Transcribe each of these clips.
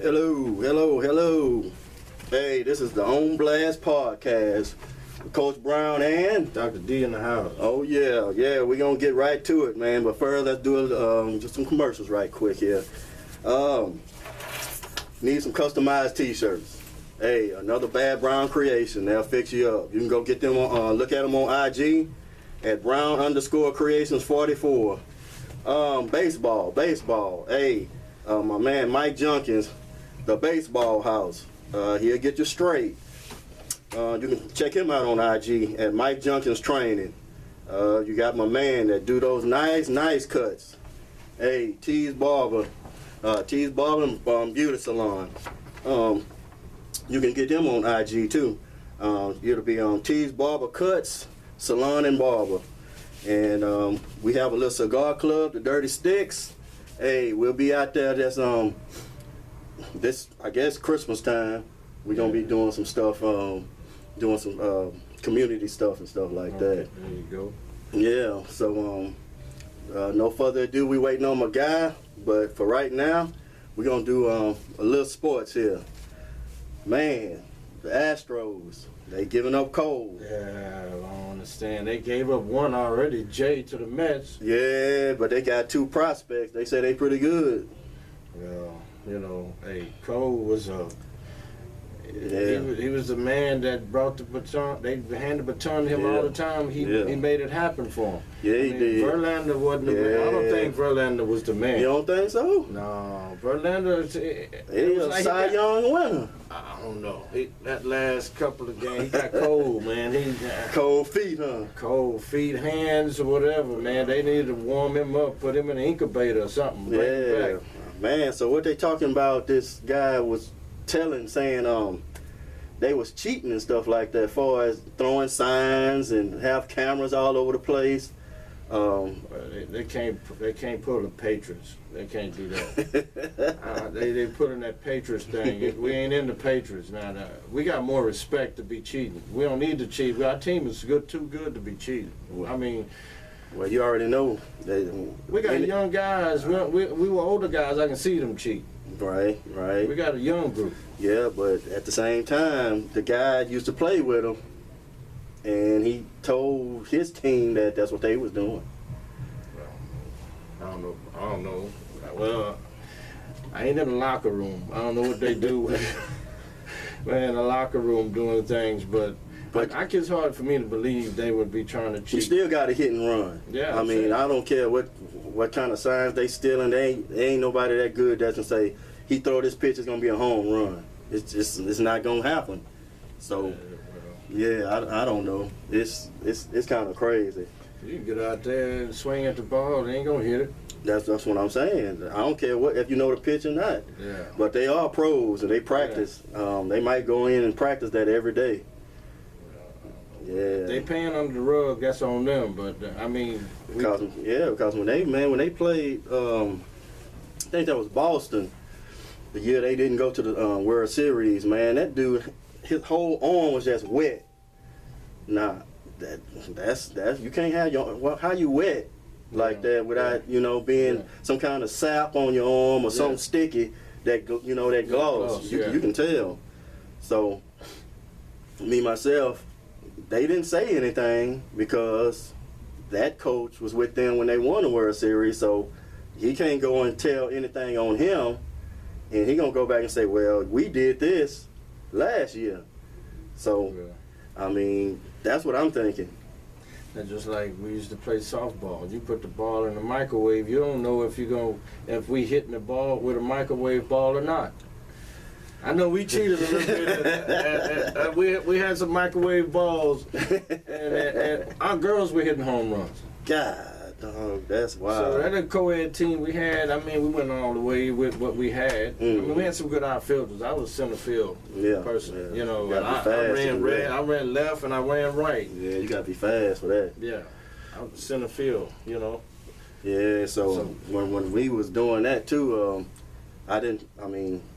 Hello, hello, hello. Hey, this is the On Blast Podcast with Coach Brown and Dr. D in the house. Oh yeah, we're gonna get right to it, man. But first, let's do just some commercials right quick here. Need some customized T-shirts. Hey, another Bad Brown creation. They'll fix you up. You can go get them on, look at them on IG at Brown_Creations44. Baseball. Hey, my man Mike Junkins, the Baseball House. He'll get you straight. You can check him out on IG at Mike Junkins Training. You got my man that do those nice cuts. Hey, T's Barber and Beauty Salon. You can get them on IG too. It'll be on T's Barber Cuts, Salon and Barber. And we have a little cigar club, the Dirty Sticks. Hey, we'll be out there. That's this, I guess, Christmas time. We're gonna be doing some stuff, doing some community stuff and stuff like that. There you go. Yeah. So no further ado, we waiting on my guy. But for right now, we're gonna do a little sports here. Man, the Astros, they giving up Cole. Yeah, I don't understand. They gave up one already, Jay, to the Mets. Yeah, but they got two prospects. They say they pretty good. Well, you know, hey, Cole was Yeah. he was the man that brought the baton. They handed the baton to him all the time. He made it happen for him. Yeah, he did. Verlander wasn't the man. I don't think Verlander was the man. You don't think so? No, Verlander. He was a Cy Young winner. I don't know. That last couple of games, he got cold, man. Cold feet, huh? Cold feet, hands, or whatever, man. They needed to warm him up, put him in an incubator or something. Bring him back. Man. So what they talking about? This guy was saying they was cheating and stuff like that, as far as throwing signs and have cameras all over the place. They can't pull the Patriots. They can't do that. They put in that Patriots thing. We ain't in the Patriots now. We got more respect to be cheating. We don't need to cheat. Our team is too good to be cheating. I mean, well, you already know. We got young guys. We were older guys. I can see them cheat. Right. We got a young group. Yeah, but at the same time, the guy used to play with him, and he told his team that that's what they was doing. I don't know. Well, I ain't in the locker room. I don't know what they do. Man, in the locker room doing things, but it's hard for me to believe they would be trying to cheat. You still got a hit and run. Yeah. I mean, I don't care what kind of signs they stealing. They ain't nobody that good that can say he throw this pitch, it's gonna be a home run. It's not gonna happen. So I don't know. It's kind of crazy. You can get out there and swing at the ball, they ain't gonna hit it. That's what I'm saying. I don't care if you know the pitch or not. Yeah. But they are pros and they practice. Yeah. They might go in and practice that every day. Yeah. They paying under the rug. That's on them. But I mean, because when they played, I think that was Boston. The year they didn't go to the World Series, man, that dude, his whole arm was just wet. Nah, that's you can't have how you wet like that without being some kind of sap on your arm or something sticky that gloss. You can tell. So me myself, they didn't say anything because that coach was with them when they won the World Series, so he can't go and tell anything on him. And he gonna go back and say, well, we did this last year. So, I mean, that's what I'm thinking. That's just like we used to play softball. You put the ball in the microwave, you don't know if we hitting the ball with a microwave ball or not. I know we cheated a little bit. We had some microwave balls, and our girls were hitting home runs. God, dog, that's wild. So that a co-ed team we had, I mean, we went all the way with what we had. I mean, we had some good outfielders. I was a center field person, Yeah. I ran left and I ran right. Yeah, you gotta be fast for that. Yeah, I was center field, Yeah, so when we was doing that too,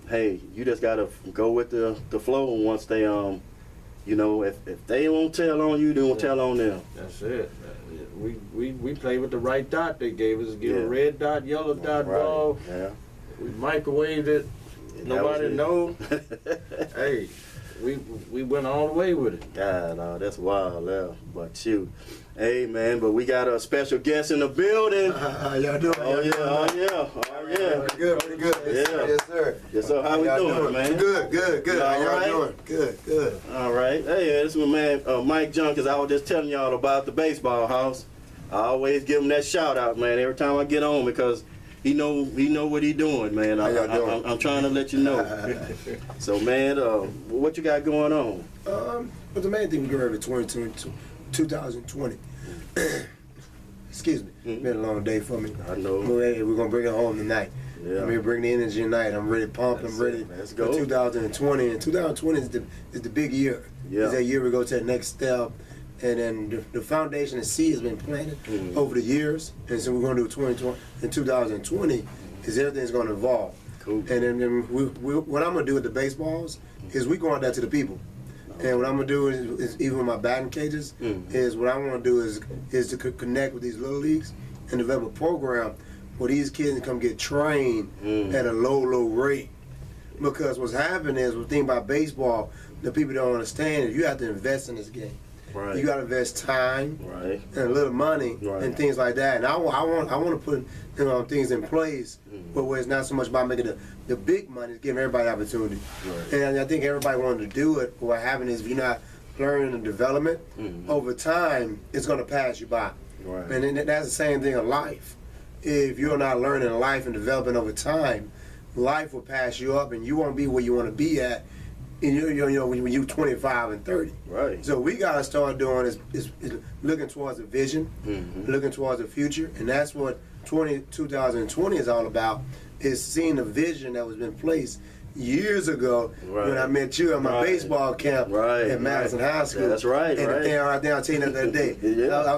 hey, you just gotta go with the flow. Once they if they won't tell on you, they won't tell on them. That's it. We played with the right dot they gave us. A red dot, yellow dot ball. Yeah. We microwaved it. Nobody know. Hey, we went all the way with it. God, that's wild, yeah. But shoot. Hey, man, but we got a special guest in the building. How y'all doing? Oh, yeah. Pretty good. Yes, sir. Yes, sir. How we doing, man? Good. How y'all All right. doing? Good. All right. Hey, this is my man, Mike Junkins. I was just telling y'all about the baseball house. I always give him that shout out, man, every time I get on because he know what he doing, man. How y'all doing? I'm trying to let you know. So, man, what you got going on? But the main thing we get ready for 2020. Excuse me. It's been a long day for me. I know. We're gonna bring it home tonight. Yeah. I'm here bring the energy tonight. I'm ready pumped. I'm ready Let's for go. 2020. And 2020 is the big year. Yeah. It's that year we go to the next step. And then the foundation, the seed has been planted over the years. And so we're going to do 2020. In 2020 is everything's going to evolve. Cool. And then what I'm going to do with the baseballs is we go out there to the people. And what I'm going to do is even with my batting cages, is what I want to do is to connect with these little leagues and develop a program where these kids can come get trained at a low rate. Because what's happening is, the thing about baseball that people don't understand is you have to invest in this game. Right. You got to invest time Right. and a little money Right. and things like that. And I want to put things in place where it's not so much about making the big money, it's giving everybody opportunity. Right. And I think everybody wanted to do it. What happened is if you're not learning and development, over time, it's going to pass you by. Right. And then that's the same thing in life. If you're not learning life and developing over time, life will pass you up and you won't be where you want to be at. And when you're 25 and 30. Right. So we got to start doing is looking towards a vision, looking towards the future, and that's what 2020 is all about, is seeing the vision that was in place years ago when I met you at my baseball camp at Madison High School. That's right. And the thing right there, I'll tell you that other day. Yeah. I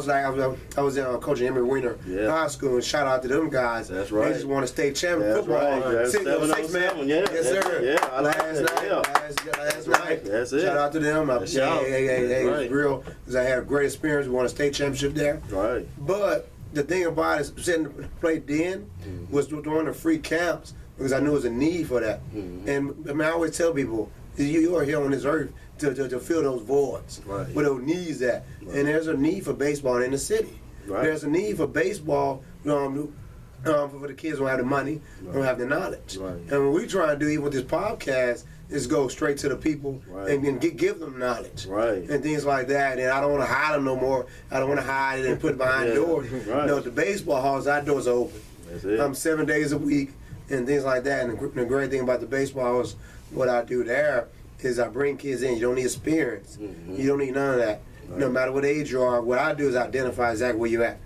was coaching Emory Wiener High School, and shout out to them guys. That's right. They just won a state champion That's football. right. That's 6-man. Yeah. Yes, sir. Yeah. I like Last that. night. Yeah. Last night. That's it. Shout out to them. That's shout. It was Right. real, because I had a great experience. We won a state championship there. Right. But the thing about it, sitting to play then was doing the free camps, because I knew there was a need for that. And I mean, I always tell people, you are here on this earth to fill those voids, Right. where those needs at. Right. And there's a need for baseball in the city. Right. There's a need for baseball for the kids who don't have the money, don't have the knowledge. Right. And what we try to do, even with this podcast, is go straight to the people and give them knowledge and things like that. And I don't want to hide them no more. I don't want to hide it and put it behind doors. Right. You know, the baseball halls, our doors are open. That's it. I'm 7 days a week and things like that. And the great thing about the baseball is what I do there is I bring kids in. You don't need experience. You don't need none of that. Right. No matter what age you are, what I do is identify exactly where you're at.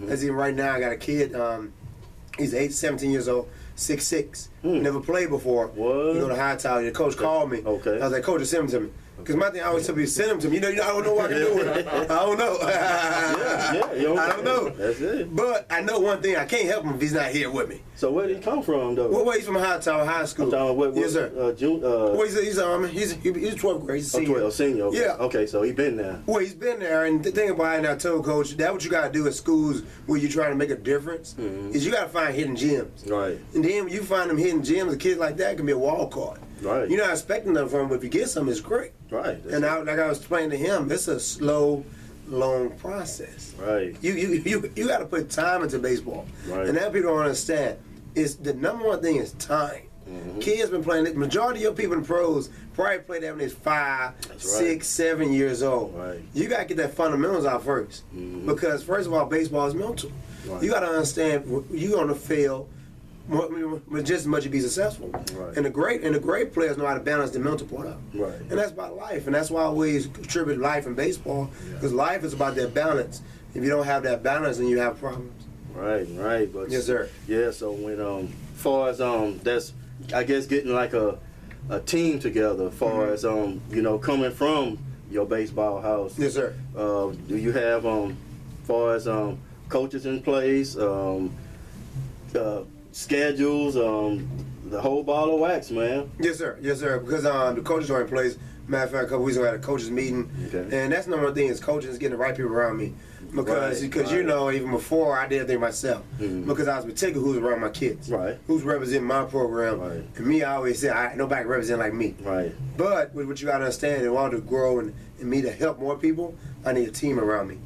As in right now, I got a kid, he's 17 years old, 6'6", never played before. What? He go to Hightower. The coach called me. Okay. I was like, coach, send him to me. Because my thing, I always tell people, send him to me. You know, I don't know what I can do with him. I don't know. I don't know. That's it. But I know one thing, I can't help him if he's not here with me. So where did he come from, though? Well, he's from Hightower High School. Yes, sir. Well, he's 12th grade. He's a senior. Senior. Okay. Yeah. Okay, so he been there. Well, he's been there, and the thing about it, I told Coach, that's what you got to do at schools where you're trying to make a difference, is you got to find hidden gems. Right. And then when you find them hidden gems, a kid like that can be a wild card. Right. You're not expecting them from him, but if you get some, it's great. Right. And like I was explaining to him, it's a slow, long process. Right. You got to put time into baseball. Right. And that people don't understand. It's the number one thing is time. Kids been playing it. Majority of your people in pros probably play that when they're 5, 6, 7 years old. Right. You got to get that fundamentals out first. Because first of all, baseball is mental. Right. You got to understand you're going to fail just as much to be successful. Right. And the great players know how to balance the mental part up. Right. And that's about life. And that's why I always contribute life in baseball, because life is about that balance. If you don't have that balance, then you have problems. Right. But Yes, sir. Yeah. So when far as that's, I guess, getting like a team together. Far as coming from your baseball house. Yes, sir. Do you have far as coaches in place? Schedules, the whole ball of wax, man. Yes, sir. Because the coaches are in place. Matter of fact, a couple weeks ago I had a coaches meeting, and that's the number one thing is coaching is getting the right people around me. because you know, even before I did everything myself, because I was particular who's around my kids, who's representing my program, and me, I always say nobody can represent like me, but what you got to understand, in order to grow and me to help more people, I need a team around me.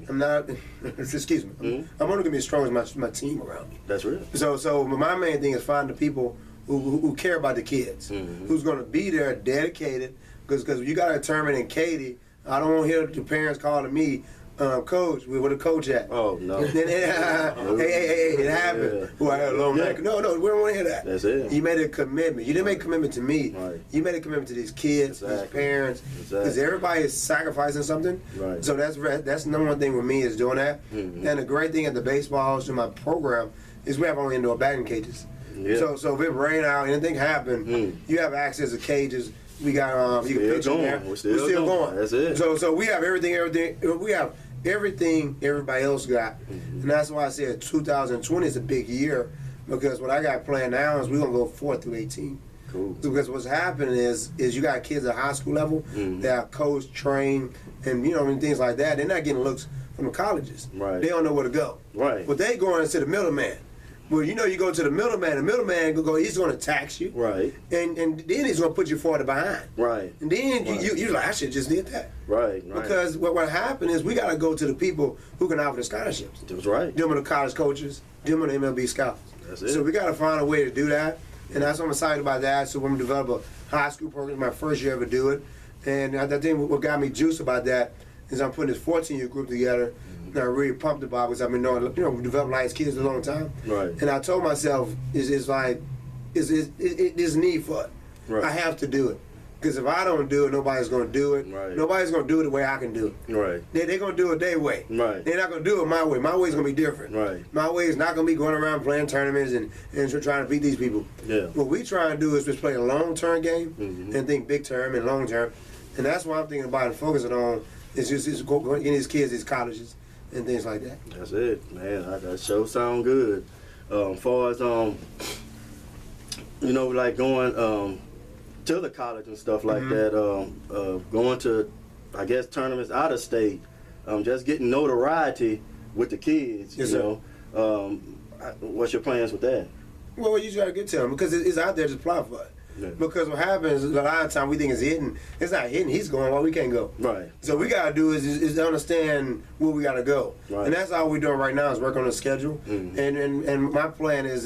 I'm not, excuse me, I'm only gonna be as strong as my team around me. That's real. So my main thing is find the people who care about the kids, who's gonna be there, dedicated, because you got to determine in Katy, I don't want to hear the parents calling me, Coach, where the coach at? Oh, no. hey, it happened. Yeah. Well, I had a long neck. No, we don't want to hear that. That's it. You made a commitment. You didn't make a commitment to me. You made a commitment to these kids, these parents, because everybody is sacrificing something. So that's the number one thing with me is doing that. And the great thing at the baseballs in my program is we have only indoor batting cages. So if it rain out, anything happen, you have access to cages. We got you can pitch in there. We're still going. That's it. So we have everything. We have everything everybody else got, and that's why I said 2020 is a big year, because what I got planned now is we're gonna go 4 through 18. Cool. Because what's happening is you got kids at high school level that are coached, trained, and and things like that. They're not getting looks from the colleges. They don't know where to go. But they going into the middleman. Well, you go to the middleman. The middleman he's going to tax you. And then he's going to put you farther behind. And then you're like, I should just did that. Because what happened is we got to go to the people who can offer the scholarships. That's right. Them are the college coaches. Them are the MLB scouts. That's it. So we got to find a way to do that. And that's why I'm excited about that. So we're going to develop a high school program, my first year ever do it. And I think what got me juiced about that is I'm putting this 14-year group together. And I'm really pumped about it because I've been knowing, we developed nice kids a long time. And I told myself, there's need for it. I have to do it. Because if I don't do it, nobody's going to do it. Nobody's going to do it the way I can do it. They're going to do it their way. They're not going to do it my way. My way is going to be different. My way is not going to be going around playing tournaments and trying to beat these people. What we try to do is just play a long-term game and think big-term and long-term. And that's what I'm thinking about and focusing on is just getting these kids, these colleges, and things like that. That's it, man. That sure sound good. Far as like going to the college and stuff like that, going to, I guess, tournaments out of state, just getting notoriety with the kids. What's your plans with that? Well, you try to get to them because it's out there. Just apply for it. Because what happens is a lot of time we think it's hidden. It's not hidden. He's going well, we can't go. So what we gotta do is understand where we gotta go. And that's all we're doing right now is work on the schedule. And my plan is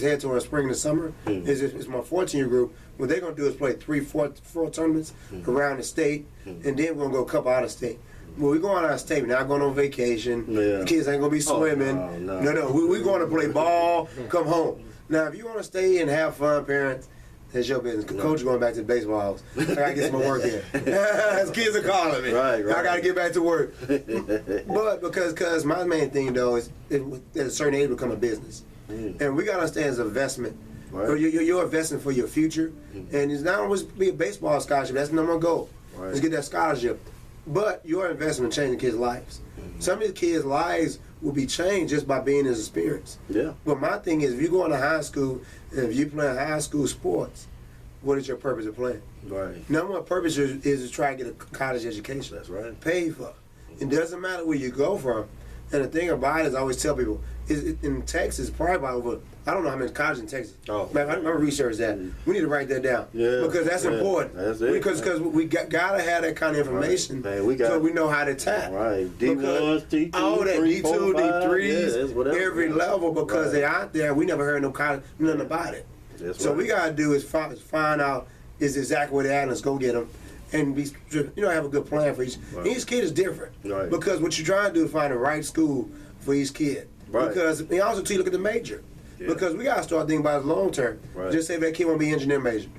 head toward spring and summer. It's my 14-year group. What they're gonna do is play 3-4 tournaments around the state, and then we're gonna go a couple out of state. Well, we're going out of state. We're not going on vacation. The kids ain't gonna be swimming. No. We're going to play ball, come home. Now, if you want to stay and have fun, parents, that's your business. Coach going back to the baseball house. I got to get some more work in. As kids are calling me. I got to get back to work. But because my main thing, though, is at a certain age become a business. And we got to understand it's an investment. You're investing for your future. And it's not always be a baseball scholarship. That's the number one goal. Is get that scholarship. But your investment changing kids' lives. Some of these kids' lives will be changed just by being in this experience. But my thing is, if you go into high school and if you play high school sports, what is your purpose of playing? Number one purpose is to try to get a college education. That's Paid for. It doesn't matter where you go from. And the thing about it is I always tell people, in Texas, probably about over, I don't know how many colleges in Texas. Man, I'm going to research that. We need to write that down. Because that's important. That's it. Because we got to have that kind of information so we know how to tap. D1s, T2, all that, D2, D3s, every level, because they're out there. We never heard nothing about it. So we got to do is find out is exactly where they're at and let's go get them. And have a good plan for each. Each kid is different. Because what you're trying to do is find the right school for each kid. Because we also look at the major. Because we got to start thinking about it long term. Just say if that kid want to be engineer major.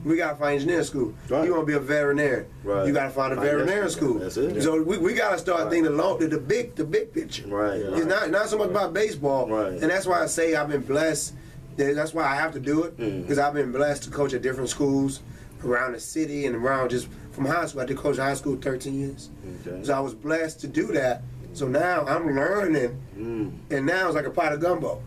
We got to find engineering school. You want to be a veterinarian. You got to find a veterinarian school. That's it. So we got to start thinking the big picture. It's not so much about baseball. And that's why I say I've been blessed. That's why I have to do it. Because I've been blessed to coach at different schools around the city and around just from high school. I did coach high school 13 years. So I was blessed to do that. So now I'm learning, and now it's like a pot of gumbo.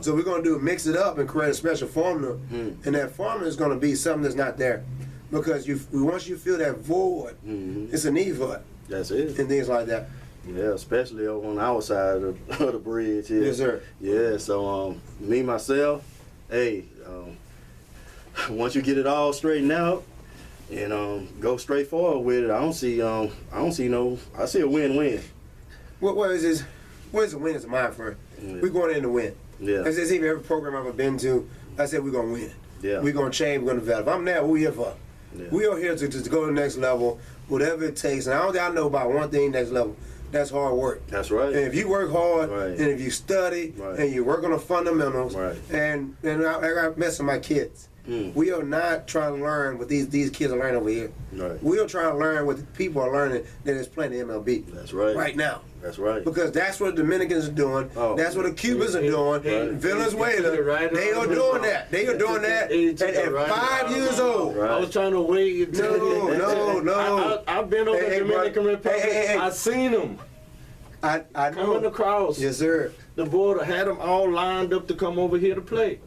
So we're going to mix it up and create a special formula, and that formula is going to be something that's not there. Because once you feel that void, it's a need for it. That's it. and things like that. Yeah, especially over on our side of the bridge here. Yes, sir. Yeah, so me myself, hey, once you get it all straightened out and go straight forward with it, I see a win-win. What is this? What is a win? Is a mind for? Yeah. We're going in to win. Yeah. That's just even every program I've ever been to. I said we're gonna win. Yeah. We're gonna change. We're gonna develop. I'm there. What we here for? Yeah. We are here to go to the next level, whatever it takes. And I know about one thing: next level. That's hard work. That's right. And if you work hard, Right. and if you study, Right. and you work on the fundamentals, Right. and I got mess with my kids. We are not trying to learn what these kids are learning over here. Right. We are trying to learn what the people are learning that is playing the MLB. That's right. Right now. That's right. Because that's what the Dominicans are doing. Oh. That's what the Cubans are doing. Right. Venezuela, Right. they are doing that. They are doing that at Right. 5 years old. Right. I was trying to wait. No. I've been over Hey, the Dominican bro. Republic. Hey. I seen them I coming know. across. Yes, sir. The board had them all lined up to come over here to play.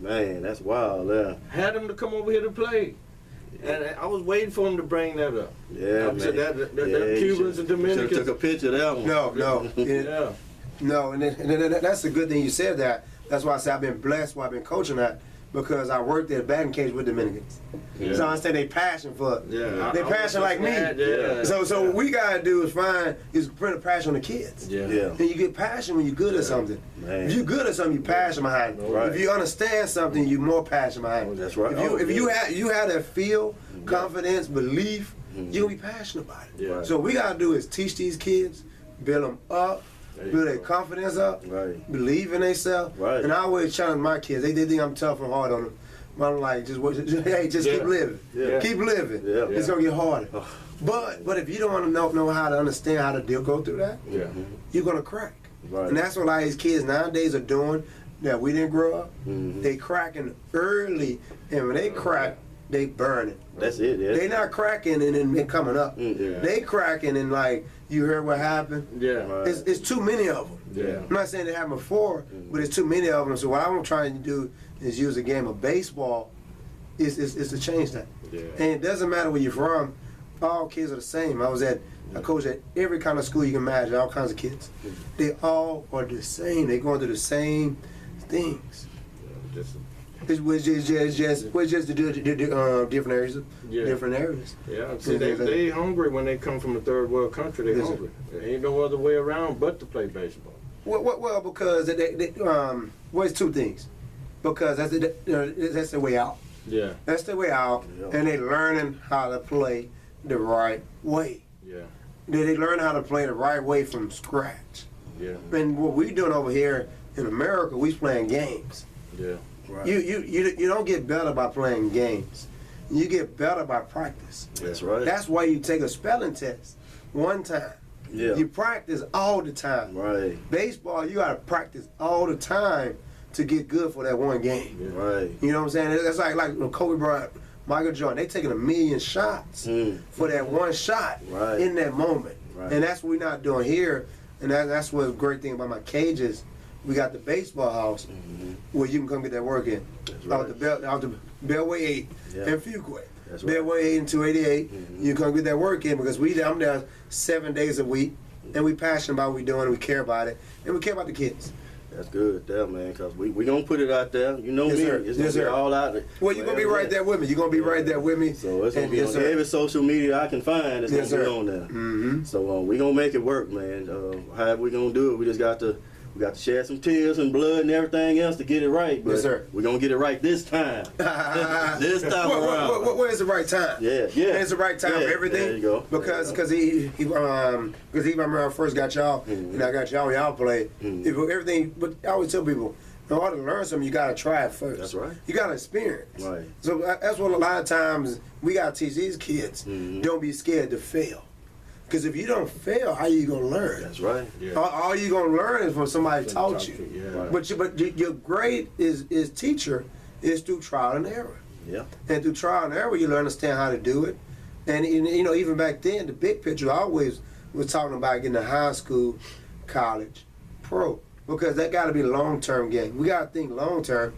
Man, that's wild. Yeah. Had them to come over here to play. And I was waiting for them to bring that up. Yeah, I said man. that Yeah, you Cubans and should have Dominicans. took a picture of that one. No. Yeah. No, and that's a good thing you said that. That's why I said I've been blessed while I've been coaching that, because I worked at a batting cage with Dominicans. Yeah. So I understand they passion for it. Yeah. They I was passion like me. glad, yeah. So what we gotta do is bring a passion on the kids. Yeah. Yeah. And you get passion when you're good at something. Man. If you're good at something, you passion behind it. Right. If you understand something, you more passion behind it. That's right. If you have that feel, confidence, belief, you'll be passionate about it. Yeah. So what we gotta do is teach these kids, build them up, There you build their go. confidence up, Right. believe in themselves. Right. And I always challenge my kids. They think I'm tough and hard on them. But I'm like, just Yeah. keep living. Yeah. Keep living. Yeah. It's gonna get harder. Oh. But if you don't want to know how to understand how to go through that, Yeah. you're gonna crack. Right. And that's what a lot of these kids nowadays are doing that we didn't grow up. Mhm. They cracking early, and when they crack, they burning. That's it. Yeah. They not cracking and then coming up. Yeah. They cracking and like, you heard what happened? Yeah. Right. It's too many of them. Yeah. I'm not saying they happened before, but it's too many of them. So what I'm trying to do is use a game of baseball is to change that. Yeah. And it doesn't matter where you're from. All kids are the same. I coach at every kind of school you can imagine, all kinds of kids. They all are the same. They're going through the same things. Just, It's just the different areas. Yeah. Different areas. yeah. See, they hungry when they come from a third world country. They Yes, sir. hungry. There ain't no other way around but to play baseball. Well, because it's two things. Because that's the way out. Yeah. That's the way out, Yeah. and they learning how to play the right way. Yeah. They learn how to play the right way from scratch. Yeah. And what we doing over here in America, we playing games. Yeah. Right. You don't get better by playing games. You get better by practice. That's right. That's why you take a spelling test one time. Yeah. You practice all the time. Right. Baseball, you gotta practice all the time to get good for that one game. Yeah. Right. You know what I'm saying? That's like Kobe Bryant, Michael Jordan. They taking 1,000,000 shots for that one shot Right. in that moment. Right. And that's what we're not doing here. And that's what's the great thing about my cages. We got the baseball house where you can come get that work in. That's Out right. the Beltway 8 Yeah. and Fuquay. That's right. Beltway 8 and 288. You come get that work in because I'm there 7 days a week. And we passionate about what we're doing. We care about it. And we care about the kids. That's good there, man, because we going to put it out there. You know Yes, me. sir. It's Yes, going to be sir. all out there. Well, you're going to be right there with me. You're going to be right there with me. So it's going to be yes, on sir. every social media I can find. It's Yes, going to be sir. on there. Mm-hmm. So we going to make it work, man. How we going to do it? We just got to shed some tears and blood and everything else to get it right. But Yes, sir. we're going to get it right this time. This time around. Where's the right time? Yeah. It's the right time Yeah, for everything. there you go. Because he when I first got y'all, and I got y'all played. Everything, but I always tell people, in order to learn something, you gotta try it first. That's right. You gotta experience. Right. So that's what a lot of times we gotta teach these kids. Don't be scared to fail. Because if you don't fail, how you gonna learn? That's right. Yeah. All you gonna learn is from somebody Somebody taught taught you. you, yeah. But your grade is teacher is through trial and error. Yeah. And through trial and error, you learn to understand how to do it. And you know, even back then, the big picture I always was talking about getting to high school, college, pro, because that got to be a long-term game. We got to think long-term.